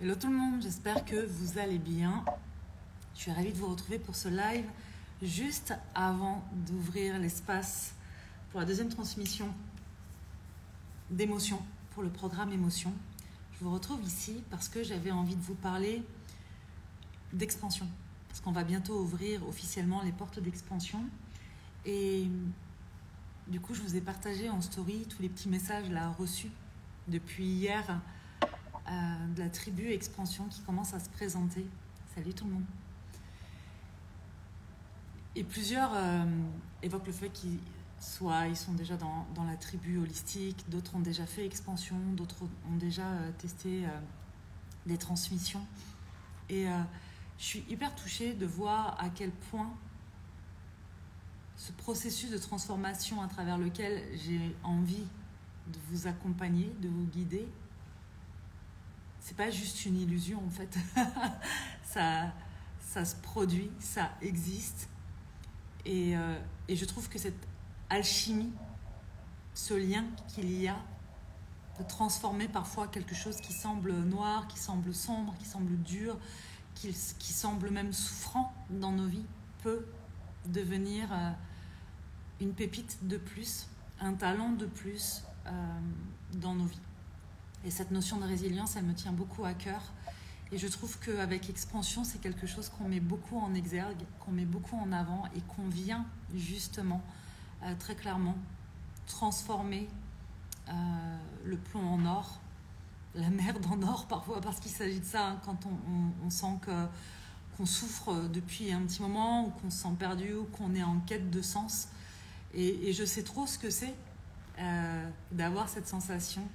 Hello tout le monde, j'espère que vous allez bien. Je suis ravie de vous retrouver pour ce live juste avant d'ouvrir l'espace pour la deuxième transmission d'émotions pour le programme Émotion. Je vous retrouve ici parce que j'avais envie de vous parler d'expansion. Parce qu'on va bientôt ouvrir officiellement les portes d'expansion. Et du coup, je vous ai partagé en story tous les petits messages là reçus depuis hier de la tribu Expansion qui commence à se présenter. Salut tout le monde. Et plusieurs évoquent le fait qu'ils sont déjà dans la tribu holistique, d'autres ont déjà fait Expansion, d'autres ont déjà testé des transmissions. Et je suis hyper touchée de voir à quel point ce processus de transformation à travers lequel j'ai envie de vous accompagner, de vous guider, c'est pas juste une illusion en fait. ça se produit, ça existe. Et je trouve que cette alchimie, ce lien qu'il y a, de transformer parfois quelque chose qui semble noir, qui semble sombre, qui semble dur, qui semble même souffrant dans nos vies, peut devenir une pépite de plus, un talent de plus dans nos vies. Et cette notion de résilience, elle me tient beaucoup à cœur. Et je trouve qu'avec Expansion, c'est quelque chose qu'on met beaucoup en exergue, qu'on met beaucoup en avant et qu'on vient justement, très clairement, transformer le plomb en or, la merde en or parfois, parce qu'il s'agit de ça, hein, quand on sent qu'on souffre depuis un petit moment, ou qu'on se sent perdu, ou qu'on est en quête de sens. Et je sais trop ce que c'est d'avoir cette sensation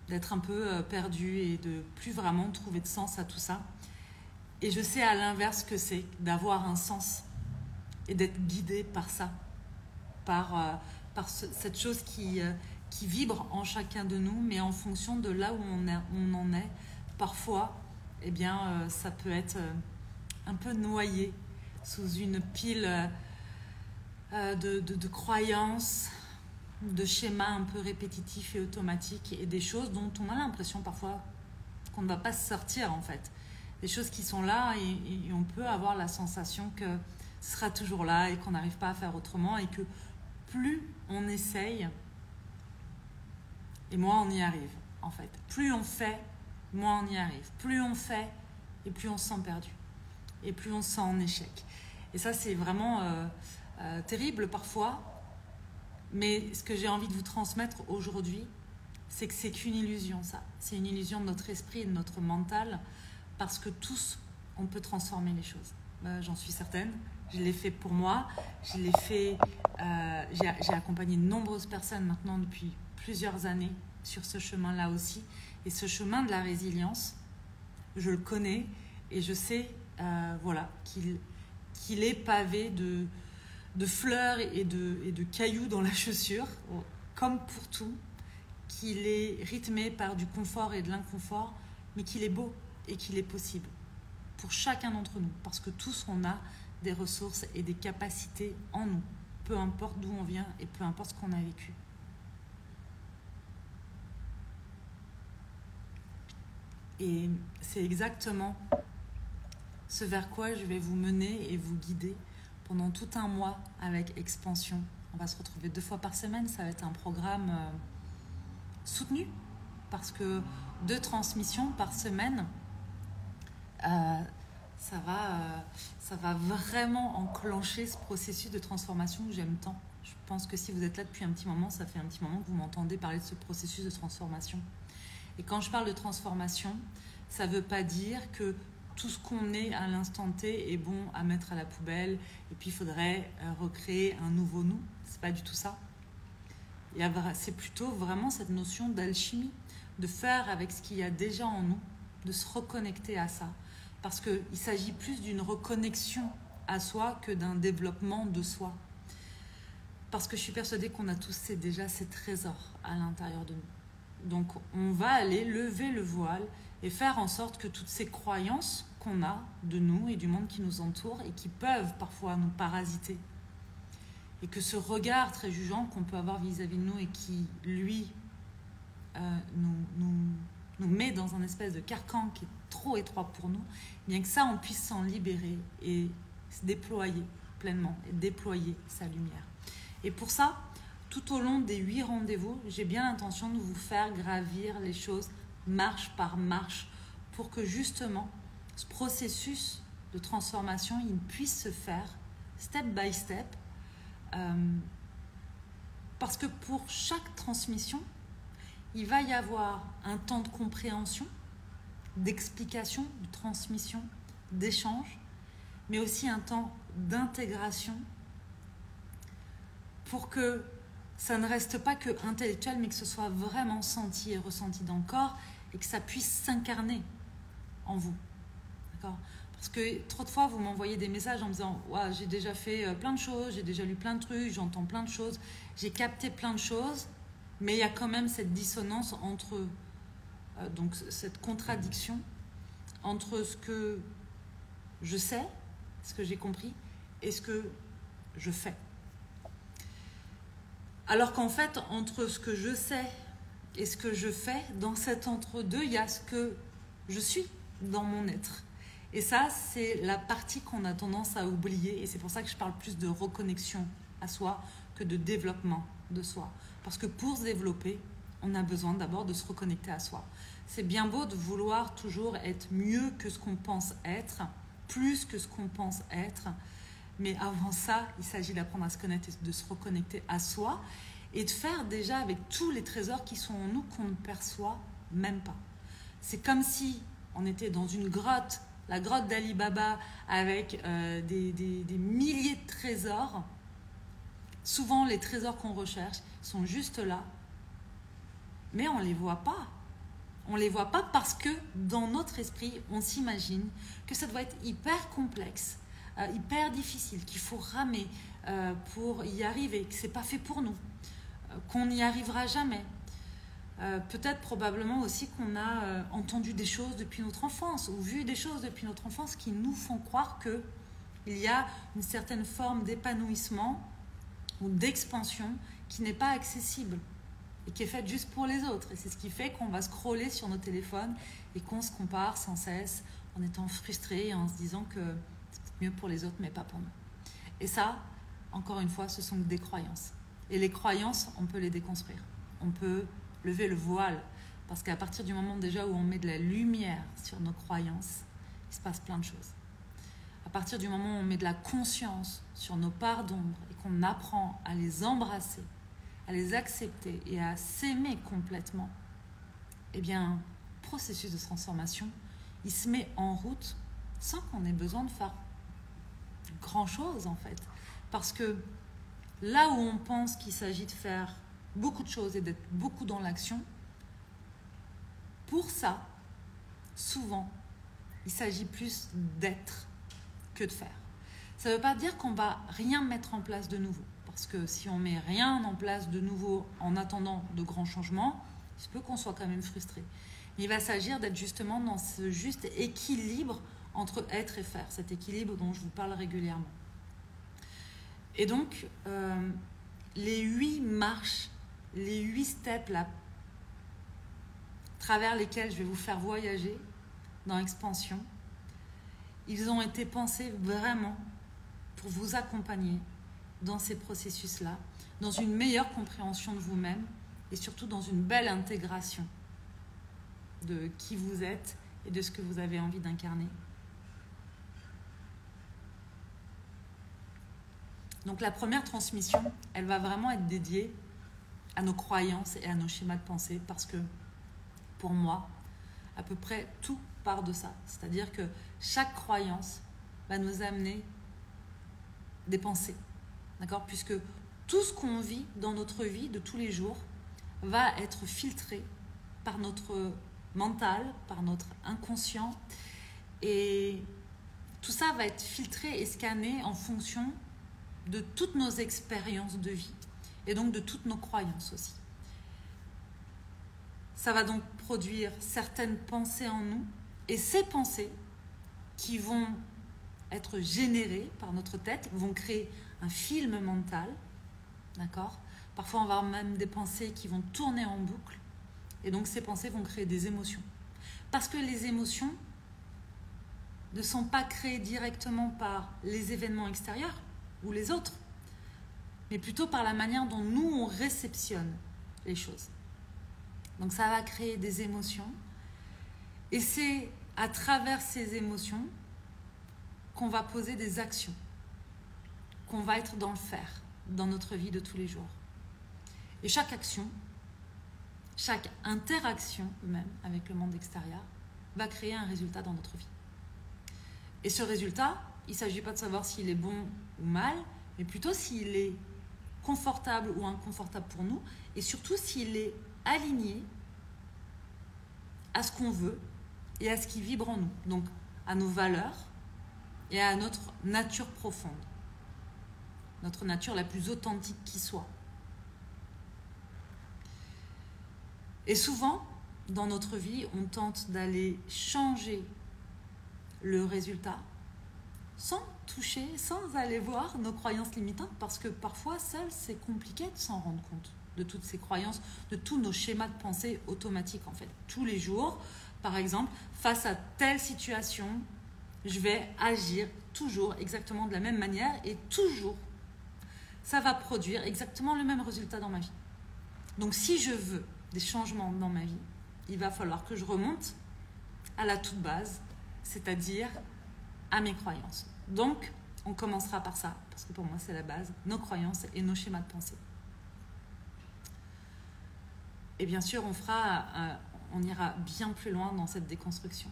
d'être un peu perdu et de plus vraiment trouver de sens à tout ça. Et je sais à l'inverse ce que c'est d'avoir un sens et d'être guidé par ça, par cette chose qui vibre en chacun de nous, mais en fonction de là où on en est. Parfois, eh bien, ça peut être un peu noyé sous une pile de croyances, de schémas un peu répétitifs et automatiques, et des choses dont on a l'impression parfois qu'on ne va pas se sortir en fait. Des choses qui sont là et on peut avoir la sensation que ce sera toujours là et qu'on n'arrive pas à faire autrement, et que plus on essaye et moins on y arrive en fait. Plus on fait, moins on y arrive. Plus on fait et plus on se sent perdu. Et plus on se sent en échec. Et ça c'est vraiment terrible parfois. Mais ce que j'ai envie de vous transmettre aujourd'hui, c'est que c'est qu'une illusion, ça. C'est une illusion de notre esprit et de notre mental, parce que tous, on peut transformer les choses. J'en suis certaine. Je l'ai fait pour moi. Je l'ai fait. J'ai accompagné de nombreuses personnes maintenant depuis plusieurs années sur ce chemin-là aussi. Et ce chemin de la résilience, je le connais et je sais, voilà, qu'il est pavé de fleurs et de cailloux dans la chaussure, comme pour tout, qu'il est rythmé par du confort et de l'inconfort, mais qu'il est beau et qu'il est possible pour chacun d'entre nous, parce que tous on a des ressources et des capacités en nous, peu importe d'où on vient et peu importe ce qu'on a vécu. Et c'est exactement ce vers quoi je vais vous mener et vous guider pendant tout un mois avec Expansion. On va se retrouver 2 fois par semaine. Ça va être un programme soutenu, parce que 2 transmissions par semaine, ça va vraiment enclencher ce processus de transformation que j'aime tant. Je pense que si vous êtes là depuis un petit moment, ça fait un petit moment que vous m'entendez parler de ce processus de transformation. Et quand je parle de transformation, ça ne veut pas dire que tout ce qu'on est à l'instant T est bon à mettre à la poubelle et puis il faudrait recréer un nouveau nous. C'est pas du tout ça. C'est plutôt vraiment cette notion d'alchimie, de faire avec ce qu'il y a déjà en nous, de se reconnecter à ça. Parce qu'il s'agit plus d'une reconnexion à soi que d'un développement de soi. Parce que je suis persuadée qu'on a tous déjà ces trésors à l'intérieur de nous. Donc on va aller lever le voile et faire en sorte que toutes ces croyances qu'on a de nous et du monde qui nous entoure et qui peuvent parfois nous parasiter, et que ce regard très jugeant qu'on peut avoir vis-à-vis de nous et qui, lui, nous met dans un espèce de carcan qui est trop étroit pour nous, bien que ça, on puisse s'en libérer et se déployer pleinement et déployer sa lumière. Et pour ça, tout au long des 8 rendez-vous, j'ai bien l'intention de vous faire gravir les choses marche par marche pour que justement ce processus de transformation, il puisse se faire step by step. Parce que pour chaque transmission, il va y avoir un temps de compréhension, d'explication, de transmission, d'échange, mais aussi un temps d'intégration pour que ça ne reste pas que intellectuel, mais que ce soit vraiment senti et ressenti dans le corps et que ça puisse s'incarner en vous. D'accord ? Parce que trop de fois, vous m'envoyez des messages en me disant ouais, j'ai déjà fait plein de choses, j'ai déjà lu plein de trucs, j'entends plein de choses, j'ai capté plein de choses, mais il y a quand même cette dissonance entre, donc cette contradiction entre ce que je sais, ce que j'ai compris, et ce que je fais. Alors qu'en fait, entre ce que je sais et ce que je fais, dans cet entre-deux, il y a ce que je suis dans mon être. Et ça, c'est la partie qu'on a tendance à oublier. Et c'est pour ça que je parle plus de reconnexion à soi que de développement de soi. Parce que pour se développer, on a besoin d'abord de se reconnecter à soi. C'est bien beau de vouloir toujours être mieux que ce qu'on pense être, plus que ce qu'on pense être. Mais avant ça, il s'agit d'apprendre à se connaître et de se reconnecter à soi et de faire déjà avec tous les trésors qui sont en nous qu'on ne perçoit même pas. C'est comme si on était dans une grotte, la grotte d'Ali Baba, avec des milliers de trésors. Souvent, les trésors qu'on recherche sont juste là, mais on ne les voit pas. On ne les voit pas parce que dans notre esprit, on s'imagine que ça doit être hyper complexe, hyper difficile, qu'il faut ramer pour y arriver, que ce n'est pas fait pour nous, qu'on n'y arrivera jamais. Peut-être probablement aussi qu'on a entendu des choses depuis notre enfance ou vu des choses depuis notre enfance qui nous font croire qu'il y a une certaine forme d'épanouissement ou d'expansion qui n'est pas accessible et qui est faite juste pour les autres. Et c'est ce qui fait qu'on va scroller sur nos téléphones et qu'on se compare sans cesse en étant frustré et en se disant que c'est mieux pour les autres mais pas pour nous. Et ça, encore une fois, ce sont des croyances. Et les croyances, on peut les déconstruire. On peut lever le voile. Parce qu'à partir du moment déjà où on met de la lumière sur nos croyances, il se passe plein de choses. À partir du moment où on met de la conscience sur nos parts d'ombre et qu'on apprend à les embrasser, à les accepter et à s'aimer complètement, eh bien, le processus de transformation, il se met en route sans qu'on ait besoin de faire grand-chose en fait. Parce que là où on pense qu'il s'agit de faire beaucoup de choses et d'être beaucoup dans l'action, pour ça, souvent, il s'agit plus d'être que de faire. Ça ne veut pas dire qu'on va rien mettre en place de nouveau. Parce que si on met rien en place de nouveau en attendant de grands changements, il se peut qu'on soit quand même frustré. Mais il va s'agir d'être justement dans ce juste équilibre entre être et faire. Cet équilibre dont je vous parle régulièrement. Et donc, les 8 marches, les 8 steps là, à travers lesquels je vais vous faire voyager dans Expansion, ils ont été pensés vraiment pour vous accompagner dans ces processus-là, dans une meilleure compréhension de vous-même et surtout dans une belle intégration de qui vous êtes et de ce que vous avez envie d'incarner. Donc la première transmission, elle va vraiment être dédiée à nos croyances et à nos schémas de pensée parce que pour moi, à peu près tout part de ça. C'est-à-dire que chaque croyance va nous amener des pensées. D'accord ? Puisque tout ce qu'on vit dans notre vie de tous les jours va être filtré par notre mental, par notre inconscient. Et tout ça va être filtré et scanné en fonction de toutes nos expériences de vie et donc de toutes nos croyances aussi. Ça va donc produire certaines pensées en nous et ces pensées qui vont être générées par notre tête vont créer un film mental, d'accord ? Parfois on va avoir même des pensées qui vont tourner en boucle et donc ces pensées vont créer des émotions. Parce que les émotions ne sont pas créées directement par les événements extérieurs ou les autres, mais plutôt par la manière dont nous, on réceptionne les choses. Donc ça va créer des émotions, et c'est à travers ces émotions qu'on va poser des actions, qu'on va être dans le faire, dans notre vie de tous les jours. Et chaque action, chaque interaction même avec le monde extérieur va créer un résultat dans notre vie. Et ce résultat, il ne s'agit pas de savoir s'il est bon ou mal, mais plutôt s'il est confortable ou inconfortable pour nous, et surtout s'il est aligné à ce qu'on veut et à ce qui vibre en nous, donc à nos valeurs et à notre nature profonde, notre nature la plus authentique qui soit. Et souvent, dans notre vie, on tente d'aller changer le résultat sans toucher, sans aller voir nos croyances limitantes, parce que parfois, seul, c'est compliqué de s'en rendre compte de toutes ces croyances, de tous nos schémas de pensée automatiques, en fait. Tous les jours, par exemple, face à telle situation, je vais agir toujours exactement de la même manière, et toujours, ça va produire exactement le même résultat dans ma vie. Donc, si je veux des changements dans ma vie, il va falloir que je remonte à la toute base, c'est-à-dire à mes croyances. Donc, on commencera par ça, parce que pour moi, c'est la base, nos croyances et nos schémas de pensée. Et bien sûr, on ira bien plus loin dans cette déconstruction.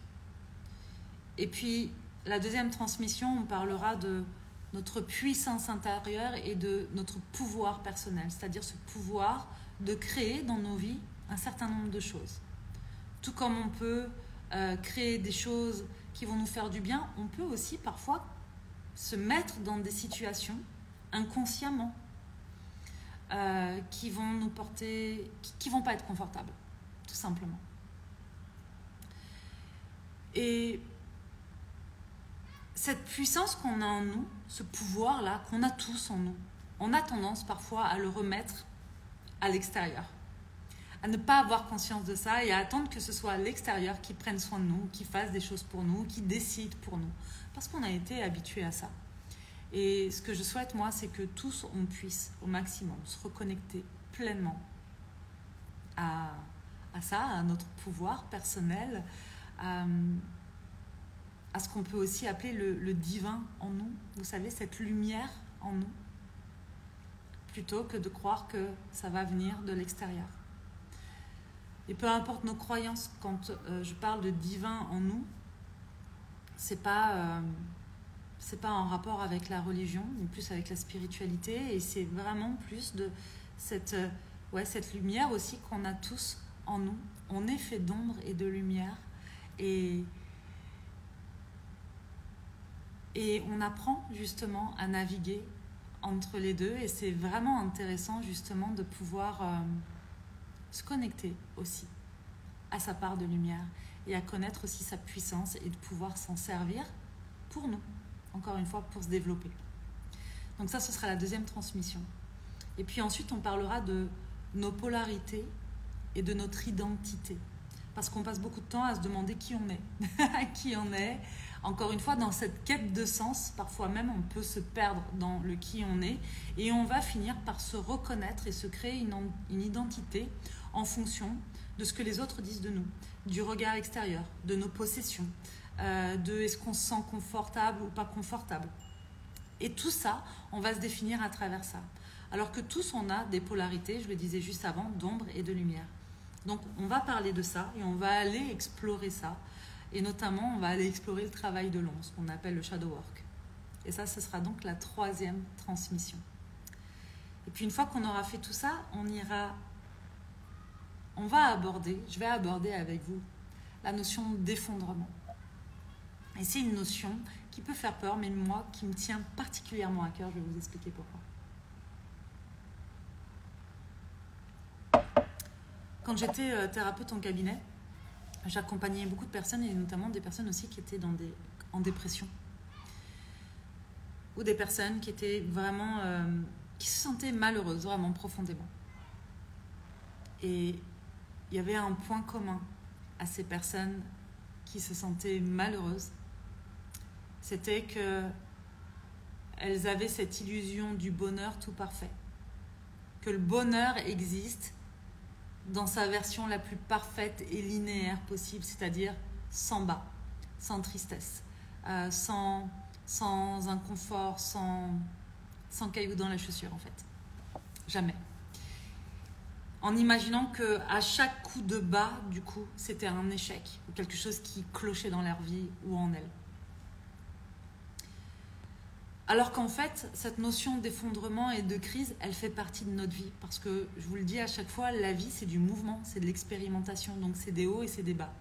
Et puis, la deuxième transmission, on parlera de notre puissance intérieure et de notre pouvoir personnel, c'est-à-dire ce pouvoir de créer dans nos vies un certain nombre de choses. Tout comme on peut créer des choses qui vont nous faire du bien, on peut aussi parfois se mettre dans des situations inconsciemment qui vont nous porter, qui vont pas être confortables, tout simplement. Et cette puissance qu'on a en nous, ce pouvoir-là, qu'on a tous en nous, on a tendance parfois à le remettre à l'extérieur, à ne pas avoir conscience de ça et à attendre que ce soit l'extérieur qui prenne soin de nous, qui fasse des choses pour nous, qui décide pour nous, parce qu'on a été habitué à ça. Et ce que je souhaite, moi, c'est que tous, on puisse au maximum se reconnecter pleinement à ça, à notre pouvoir personnel, à ce qu'on peut aussi appeler le divin en nous, vous savez, cette lumière en nous, plutôt que de croire que ça va venir de l'extérieur. Et peu importe nos croyances, quand je parle de divin en nous, c'est pas en rapport avec la religion, mais plus avec la spiritualité, et c'est vraiment plus de cette lumière aussi qu'on a tous en nous. On est fait d'ombre et de lumière, et on apprend justement à naviguer entre les deux, et c'est vraiment intéressant justement de pouvoir se connecter aussi à sa part de lumière et à connaître aussi sa puissance et de pouvoir s'en servir pour nous, encore une fois, pour se développer. Donc ça, ce sera la deuxième transmission. Et puis ensuite, on parlera de nos polarités et de notre identité, parce qu'on passe beaucoup de temps à se demander qui on est, qui on est. Encore une fois, dans cette quête de sens, parfois même on peut se perdre dans le qui on est, et on va finir par se reconnaître et se créer une identité en fonction de ce que les autres disent de nous, du regard extérieur, de nos possessions, de est-ce qu'on se sent confortable ou pas confortable. Et tout ça, on va se définir à travers ça. Alors que tous, on a des polarités, je le disais juste avant, d'ombre et de lumière. Donc on va parler de ça et on va aller explorer ça. Et notamment, on va aller explorer le travail de l'ombre, ce qu'on appelle le shadow work. Et ça, ce sera donc la troisième transmission. Et puis une fois qu'on aura fait tout ça, je vais aborder avec vous la notion d'effondrement. Et c'est une notion qui peut faire peur, mais moi, qui me tient particulièrement à cœur, je vais vous expliquer pourquoi. Quand j'étais thérapeute en cabinet, j'accompagnais beaucoup de personnes, et notamment des personnes aussi qui étaient en dépression. Ou des personnes qui étaient vraiment, qui se sentaient malheureuses, vraiment profondément. Et il y avait un point commun à ces personnes qui se sentaient malheureuses, c'était que elles avaient cette illusion du bonheur tout parfait. Que le bonheur existe dans sa version la plus parfaite et linéaire possible, c'est-à-dire sans bas, sans tristesse, sans inconfort, sans cailloux dans la chaussure en fait. Jamais. En imaginant qu'à chaque coup de bas, du coup, c'était un échec ou quelque chose qui clochait dans leur vie ou en elles. Alors qu'en fait, cette notion d'effondrement et de crise, elle fait partie de notre vie. Parce que, je vous le dis à chaque fois, la vie, c'est du mouvement, c'est de l'expérimentation. Donc, c'est des hauts et c'est des bas.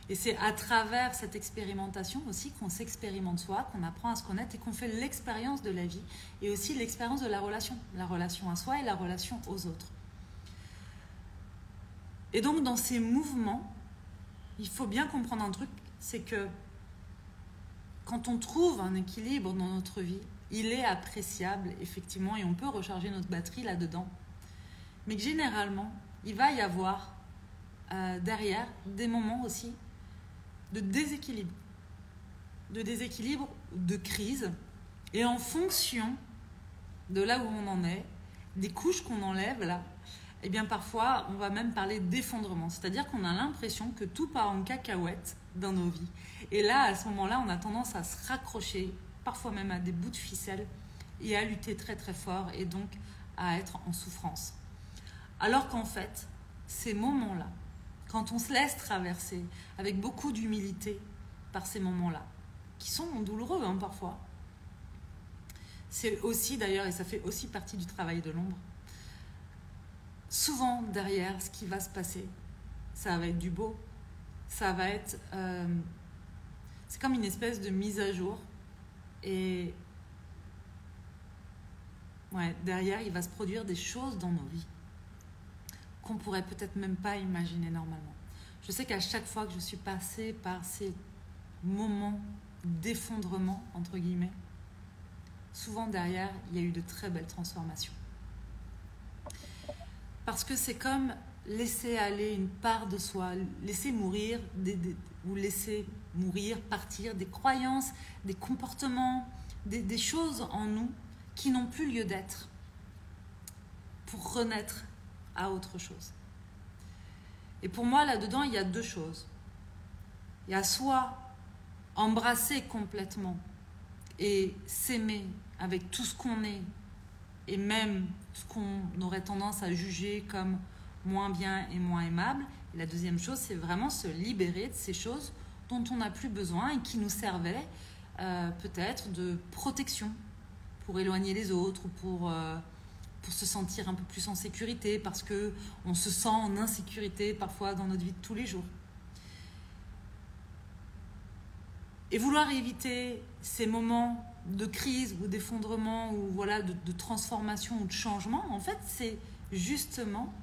Et c'est à travers cette expérimentation aussi qu'on s'expérimente soi, qu'on apprend à se connaître et qu'on fait l'expérience de la vie. Et aussi l'expérience de la relation à soi et la relation aux autres. Et donc, dans ces mouvements, il faut bien comprendre un truc, c'est que quand on trouve un équilibre dans notre vie, il est appréciable, effectivement, et on peut recharger notre batterie là-dedans. Mais que généralement, il va y avoir derrière des moments aussi de déséquilibre, de crise. Et en fonction de là où on en est, des couches qu'on enlève là, eh bien parfois, on va même parler d'effondrement. C'est-à-dire qu'on a l'impression que tout part en cacahuète dans nos vies. Et là, à ce moment-là, on a tendance à se raccrocher, parfois même à des bouts de ficelle, et à lutter très très fort, et donc à être en souffrance. Alors qu'en fait, ces moments-là, quand on se laisse traverser avec beaucoup d'humilité par ces moments-là, qui sont douloureux parfois, c'est aussi d'ailleurs, et ça fait aussi partie du travail de l'ombre, souvent derrière ce qui va se passer, ça va être du beau, ça va être... c'est comme une espèce de mise à jour. Et ouais, derrière, il va se produire des choses dans nos vies qu'on pourrait peut-être même pas imaginer normalement. Je sais qu'à chaque fois que je suis passée par ces moments d'effondrement, entre guillemets, souvent derrière, il y a eu de très belles transformations. Parce que c'est comme laisser aller une part de soi, laisser mourir ou laisser mourir, partir des croyances, des comportements, des choses en nous qui n'ont plus lieu d'être pour renaître à autre chose. Et pour moi, là-dedans, il y a deux choses. Il y a soit embrasser complètement et s'aimer avec tout ce qu'on est et même ce qu'on aurait tendance à juger comme moins bien et moins aimable. Et la deuxième chose, c'est vraiment se libérer de ces choses dont on n'a plus besoin et qui nous servaient peut-être de protection pour éloigner les autres ou pour se sentir un peu plus en sécurité parce qu'on se sent en insécurité parfois dans notre vie de tous les jours. Et vouloir éviter ces moments de crise ou d'effondrement ou voilà, de transformation ou de changement, en fait, c'est justement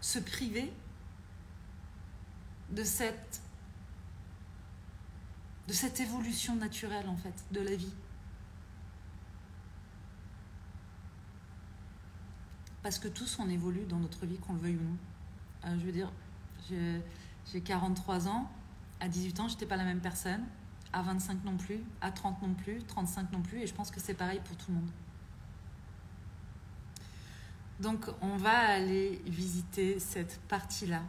se priver de cette évolution naturelle en fait, de la vie. Parce que tous on évolue dans notre vie, qu'on le veuille ou non. Je veux dire, j'ai 43 ans, à 18 ans, je n'étais pas la même personne, à 25 non plus, à 30 non plus, 35 non plus, et je pense que c'est pareil pour tout le monde. Donc, on va aller visiter cette partie-là.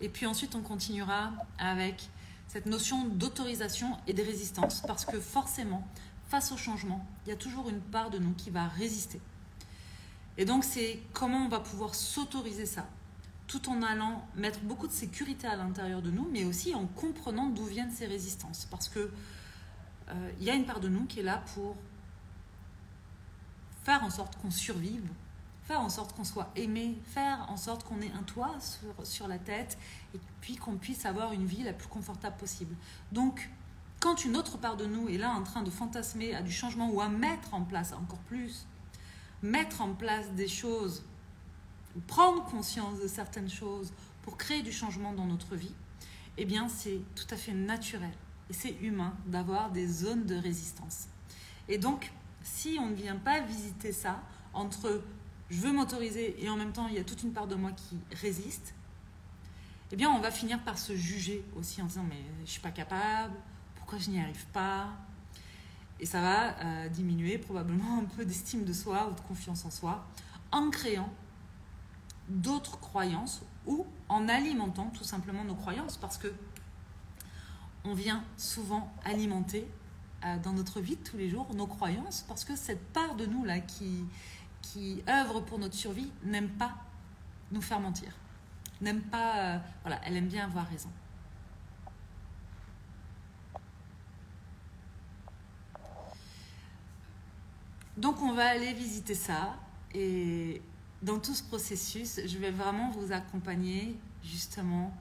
Et puis ensuite, on continuera avec cette notion d'autorisation et de résistance. Parce que forcément, face au changement, il y a toujours une part de nous qui va résister. Et donc, c'est comment on va pouvoir s'autoriser ça, tout en allant mettre beaucoup de sécurité à l'intérieur de nous, mais aussi en comprenant d'où viennent ces résistances. Parce que y a une part de nous qui est là pour faire en sorte qu'on survive, faire en sorte qu'on soit aimé, faire en sorte qu'on ait un toit sur la tête et puis qu'on puisse avoir une vie la plus confortable possible. Donc, quand une autre part de nous est là en train de fantasmer à du changement ou à mettre en place encore plus, mettre en place des choses, prendre conscience de certaines choses pour créer du changement dans notre vie, eh bien, c'est tout à fait naturel et c'est humain d'avoir des zones de résistance. Et donc, si on ne vient pas visiter ça, entre je veux m'autoriser et en même temps il y a toute une part de moi qui résiste, eh bien on va finir par se juger aussi en disant mais je ne suis pas capable, pourquoi je n'y arrive pas? Et ça va diminuer probablement un peu d'estime de soi ou de confiance en soi en créant d'autres croyances ou en alimentant tout simplement nos croyances, parce que on vient souvent alimenter dans notre vie de tous les jours nos croyances, parce que cette part de nous là qui œuvre pour notre survie n'aime pas nous faire mentir, n'aime pas, voilà, elle aime bien avoir raison. Donc on va aller visiter ça, et dans tout ce processus, je vais vraiment vous accompagner justement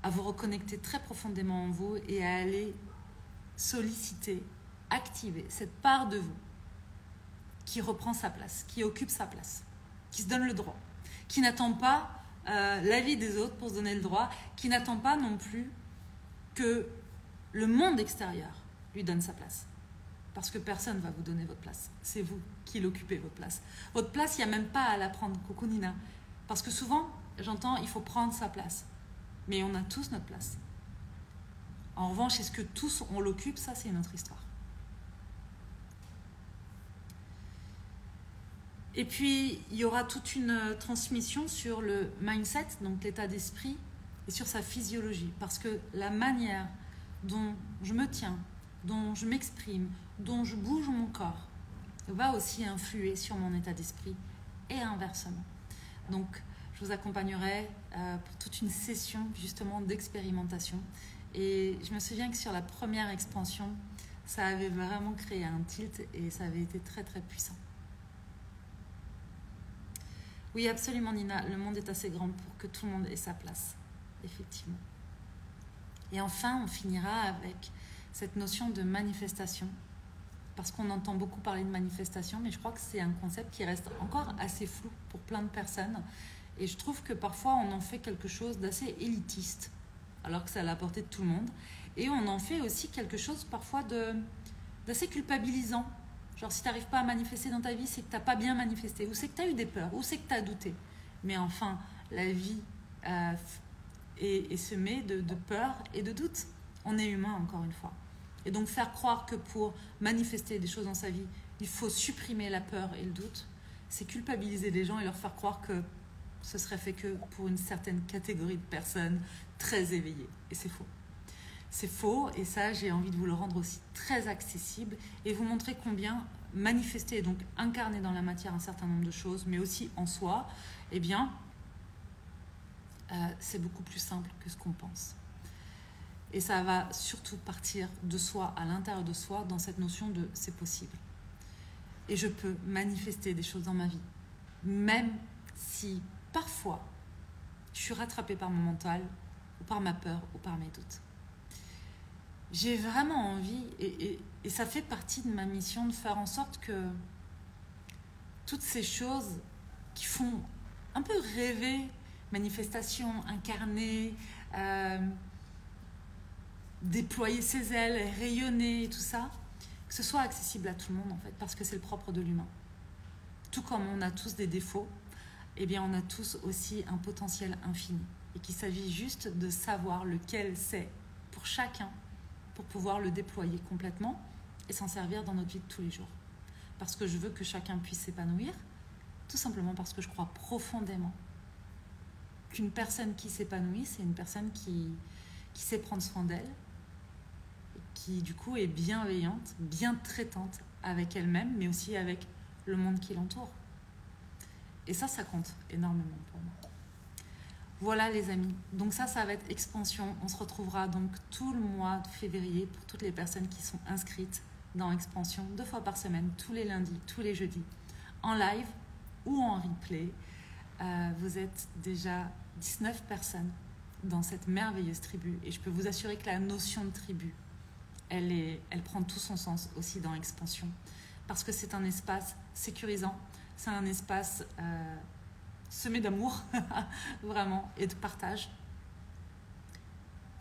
à vous reconnecter très profondément en vous et à aller solliciter, activer cette part de vous qui reprend sa place, qui occupe sa place, qui se donne le droit, qui n'attend pas l'avis des autres pour se donner le droit, qui n'attend pas non plus que le monde extérieur lui donne sa place. Parce que personne ne va vous donner votre place. C'est vous qui l'occupez, votre place. Votre place, il n'y a même pas à la prendre. Coucou Nina. Parce que souvent, j'entends, il faut prendre sa place. Mais on a tous notre place. En revanche, est-ce que tous on l'occupe? Ça, c'est une autre histoire. Et puis, il y aura toute une transmission sur le mindset, donc l'état d'esprit, et sur sa physiologie. Parce que la manière dont je me tiens, dont je m'exprime, dont je bouge mon corps, va aussi influer sur mon état d'esprit et inversement. Donc, je vous accompagnerai pour toute une session justement d'expérimentation. Et je me souviens que sur la première expansion, ça avait vraiment créé un tilt et ça avait été très très puissant. Oui, absolument Nina, le monde est assez grand pour que tout le monde ait sa place, effectivement. Et enfin, on finira avec cette notion de manifestation, parce qu'on entend beaucoup parler de manifestation, mais je crois que c'est un concept qui reste encore assez flou pour plein de personnes. Et je trouve que parfois, on en fait quelque chose d'assez élitiste, alors que c'est à la portée de tout le monde. Et on en fait aussi quelque chose parfois d'assez culpabilisant. Genre, si tu n'arrives pas à manifester dans ta vie, c'est que tu n'as pas bien manifesté, ou c'est que tu as eu des peurs, ou c'est que tu as douté. Mais enfin, la vie est semée de peurs et de doutes. On est humain, encore une fois. Et donc, faire croire que pour manifester des choses dans sa vie, il faut supprimer la peur et le doute, c'est culpabiliser les gens et leur faire croire que ce serait fait que pour une certaine catégorie de personnes très éveillées. Et c'est faux. C'est faux, et ça, j'ai envie de vous le rendre aussi très accessible et vous montrer combien manifester et donc incarner dans la matière un certain nombre de choses, mais aussi en soi, eh bien, c'est beaucoup plus simple que ce qu'on pense. Et ça va surtout partir de soi, à l'intérieur de soi, dans cette notion de c'est possible. Et je peux manifester des choses dans ma vie, même si parfois je suis rattrapée par mon mental, ou par ma peur, ou par mes doutes. J'ai vraiment envie, et ça fait partie de ma mission, de faire en sorte que toutes ces choses qui font un peu rêver, manifestation, incarner, déployer ses ailes, rayonner, tout ça, que ce soit accessible à tout le monde en fait, parce que c'est le propre de l'humain. Tout comme on a tous des défauts, eh bien on a tous aussi un potentiel infini, et qu'il s'agit juste de savoir lequel c'est pour chacun, pour pouvoir le déployer complètement et s'en servir dans notre vie de tous les jours. Parce que je veux que chacun puisse s'épanouir, tout simplement parce que je crois profondément qu'une personne qui s'épanouit, c'est une personne qui sait prendre soin d'elle, qui du coup est bienveillante, bien traitante avec elle-même, mais aussi avec le monde qui l'entoure. Et ça compte énormément pour moi. Voilà les amis, donc ça va être expansion. On se retrouvera donc tout le mois de février pour toutes les personnes qui sont inscrites dans expansion, 2 fois par semaine, tous les lundis, tous les jeudis, en live ou en replay. Vous êtes déjà 19 personnes dans cette merveilleuse tribu, et je peux vous assurer que la notion de tribu, elle prend tout son sens aussi dans expansion, parce que c'est un espace sécurisant, c'est un espace semé d'amour vraiment, et de partage.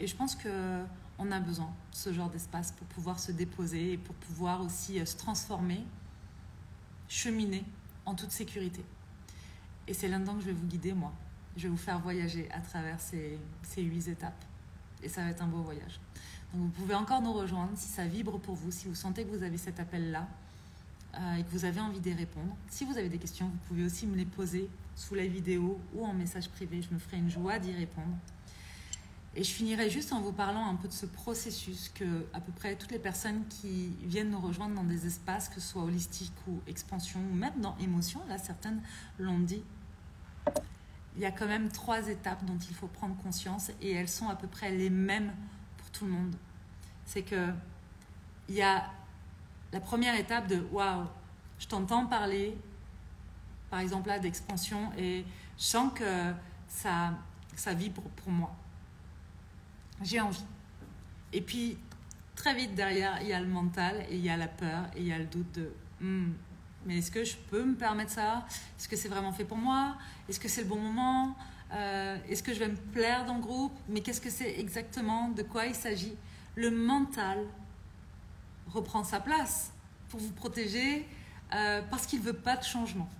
Et je pense qu'on a besoin de ce genre d'espace pour pouvoir se déposer et pour pouvoir aussi se transformer, cheminer en toute sécurité. Et c'est là-dedans que je vais vous guider moi, Je vais vous faire voyager à travers ces 8 étapes. Et ça va être un beau voyage. Donc vous pouvez encore nous rejoindre si ça vibre pour vous, si vous sentez que vous avez cet appel-là et que vous avez envie d'y répondre. Si vous avez des questions, vous pouvez aussi me les poser sous la vidéo ou en message privé. Je me ferai une joie d'y répondre. Et je finirai juste en vous parlant un peu de ce processus que à peu près toutes les personnes qui viennent nous rejoindre dans des espaces, que ce soit holistique ou expansion, ou même dans émotion, là certaines l'ont dit, il y a quand même 3 étapes dont il faut prendre conscience et elles sont à peu près les mêmes pour tout le monde. C'est que il y a la première étape de « Waouh, je t'entends parler », par exemple là d'expansion, et je sens que ça vibre pour moi. J'ai envie. Et puis, très vite derrière, il y a le mental, et il y a la peur, et il y a le doute de mais est-ce que je peux me permettre ça? Est-ce que c'est vraiment fait pour moi? Est-ce que c'est le bon moment? Est-ce que je vais me plaire dans le groupe? Mais qu'est-ce que c'est exactement? De quoi il s'agit? Le mental reprend sa place pour vous protéger parce qu'il ne veut pas de changement.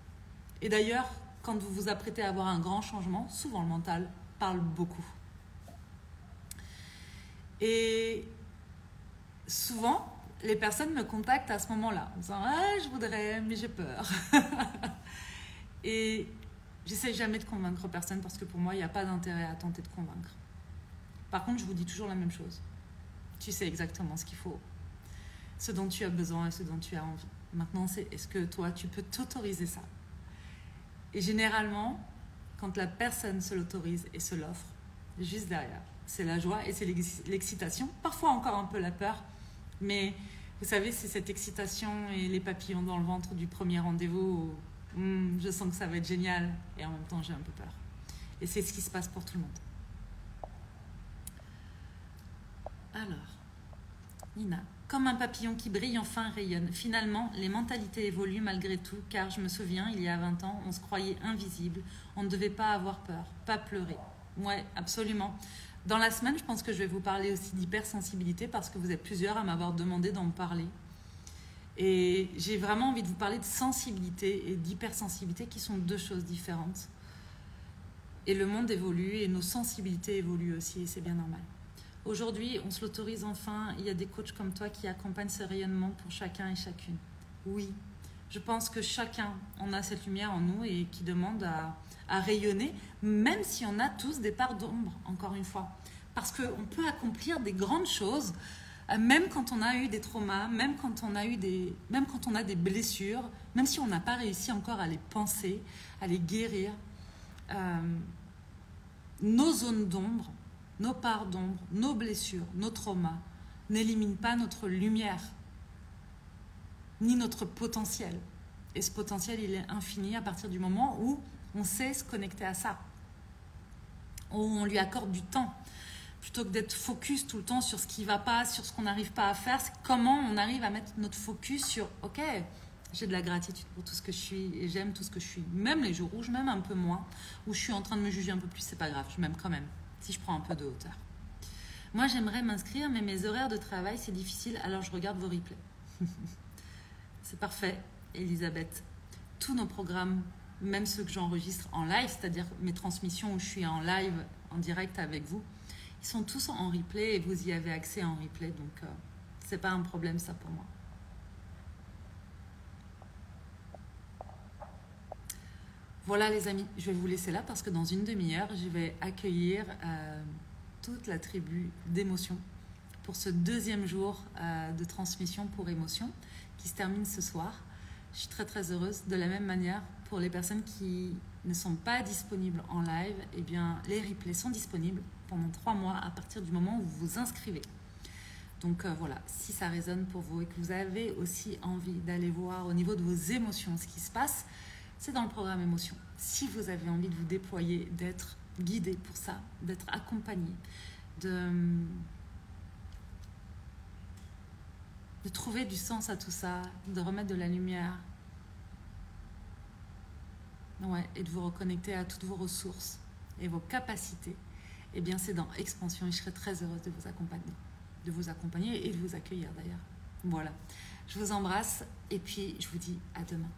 Et d'ailleurs, quand vous vous apprêtez à avoir un grand changement, souvent le mental parle beaucoup. Et souvent, les personnes me contactent à ce moment-là, en disant « Ah, je voudrais, mais j'ai peur. » Et j'essaie jamais de convaincre personne parce que pour moi, il n'y a pas d'intérêt à tenter de convaincre. Par contre, je vous dis toujours la même chose. Tu sais exactement ce qu'il faut, ce dont tu as besoin et ce dont tu as envie. Maintenant, c'est est-ce que toi, tu peux t'autoriser ça? Et généralement, quand la personne se l'autorise et se l'offre, juste derrière, c'est la joie et c'est l'excitation, parfois encore un peu la peur, mais vous savez, c'est cette excitation et les papillons dans le ventre du premier rendez-vous où je sens que ça va être génial et en même temps j'ai un peu peur. Et c'est ce qui se passe pour tout le monde. Alors, Nina, comme un papillon qui brille enfin rayonne. Finalement, les mentalités évoluent malgré tout, car je me souviens, il y a 20 ans, on se croyait invisible, on ne devait pas avoir peur, pas pleurer. Ouais, absolument. Dans la semaine, je pense que je vais vous parler aussi d'hypersensibilité parce que vous êtes plusieurs à m'avoir demandé d'en parler. Et j'ai vraiment envie de vous parler de sensibilité et d'hypersensibilité qui sont 2 choses différentes. Et le monde évolue et nos sensibilités évoluent aussi et c'est bien normal. Aujourd'hui, on se l'autorise enfin. Il y a des coachs comme toi qui accompagnent ce rayonnement pour chacun et chacune. Oui, je pense que chacun, on a cette lumière en nous et qui demande à rayonner, même si on a tous des parts d'ombre, encore une fois. Parce qu'on peut accomplir des grandes choses, même quand on a eu des traumas, même quand on a des blessures, même si on n'a pas réussi encore à les penser, à les guérir. Nos zones d'ombre, nos parts d'ombre, nos blessures, nos traumas n'éliminent pas notre lumière, ni notre potentiel. Et ce potentiel, il est infini à partir du moment où on sait se connecter à ça, où on lui accorde du temps. Plutôt que d'être focus tout le temps sur ce qui ne va pas, sur ce qu'on n'arrive pas à faire, c'est comment on arrive à mettre notre focus sur « Ok, j'ai de la gratitude pour tout ce que je suis et j'aime tout ce que je suis. » Même les jours où je m'aime un peu moins, où je suis en train de me juger un peu plus, c'est pas grave, je m'aime quand même, si je prends un peu de hauteur. Moi, j'aimerais m'inscrire, mais mes horaires de travail, c'est difficile, alors je regarde vos replays. C'est parfait, Elisabeth. Tous nos programmes, même ceux que j'enregistre en live, c'est-à-dire mes transmissions où je suis en live, en direct avec vous, ils sont tous en replay et vous y avez accès en replay, donc c'est pas un problème ça pour moi. Voilà les amis, je vais vous laisser là parce que dans une demi-heure, je vais accueillir toute la tribu d'émotions pour ce 2e jour de transmission pour émotion qui se termine ce soir. Je suis très très heureuse. De la même manière, pour les personnes qui ne sont pas disponibles en live, eh bien, les replays sont disponibles pendant 3 mois à partir du moment où vous vous inscrivez. Donc voilà, si ça résonne pour vous et que vous avez aussi envie d'aller voir au niveau de vos émotions ce qui se passe, c'est dans le programme Émotion. Si vous avez envie de vous déployer, d'être guidé pour ça, d'être accompagné, de trouver du sens à tout ça, de remettre de la lumière, ouais, et de vous reconnecter à toutes vos ressources et vos capacités, eh bien c'est dans Expansion et je serai très heureuse de vous accompagner et de vous accueillir d'ailleurs. Voilà, je vous embrasse et puis je vous dis à demain.